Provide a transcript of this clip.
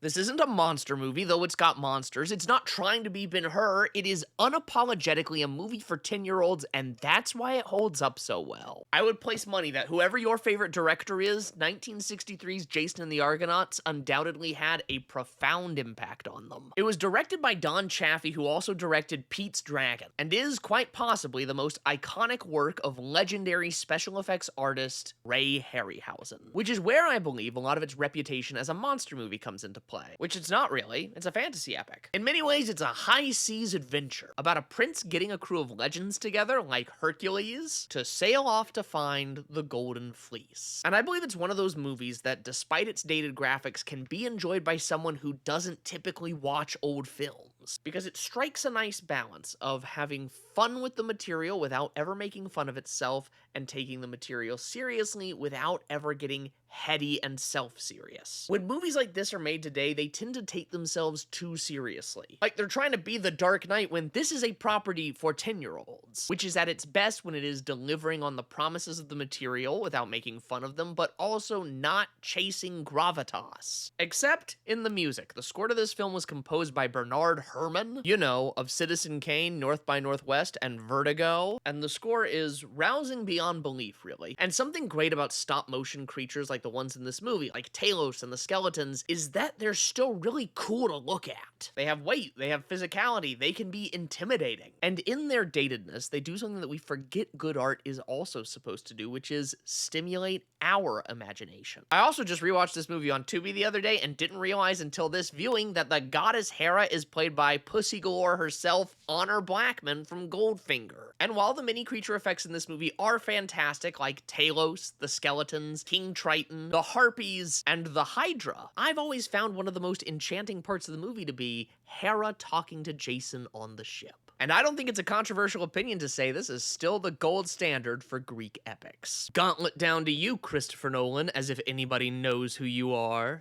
This isn't a monster movie, though it's got monsters. It's not trying to be Ben-Hur. It is unapologetically a movie for 10-year-olds, and that's why it holds up so well. I would place money that whoever your favorite director is, 1963's Jason and the Argonauts undoubtedly had a profound impact on them. It was directed by Don Chaffee, who also directed Pete's Dragon, and is quite possibly the most iconic work of legendary special effects artist Ray Harryhausen, which is where I believe a lot of its reputation as a monster movie comes into play, which it's not really. It's a fantasy epic. In many ways, it's a high seas adventure about a prince getting a crew of legends together, like Hercules, to sail off to find the Golden Fleece. And I believe it's one of those movies that, despite its dated graphics, can be enjoyed by someone who doesn't typically watch old films, because it strikes a nice balance of having fun with the material without ever making fun of itself, and taking the material seriously without ever getting heady and self-serious. When movies like this are made today, they tend to take themselves too seriously. Like they're trying to be The Dark Knight when this is a property for 10-year-olds, which is at its best when it is delivering on the promises of the material without making fun of them, but also not chasing gravitas. Except in the music. The score to this film was composed by Bernard Herrmann, you know, of Citizen Kane, North by Northwest, and Vertigo, and the score is rousing beyond belief, really. And something great about stop-motion creatures like the ones in this movie, like Talos and the skeletons, is that they're still really cool to look at. They have weight, they have physicality, they can be intimidating. And in their datedness, they do something that we forget good art is also supposed to do, which is stimulate our imagination. I also just rewatched this movie on Tubi the other day and didn't realize until this viewing that the goddess Hera is played by Pussy Galore herself, Honor Blackman from Goldfinger. And while the many creature effects in this movie are fantastic, like Talos, the skeletons, King Triton, the harpies, and the Hydra, I've always found one of the most enchanting parts of the movie to be Hera talking to Jason on the ship. And I don't think it's a controversial opinion to say this is still the gold standard for Greek epics. Gauntlet down to you, Christopher Nolan, as if anybody knows who you are.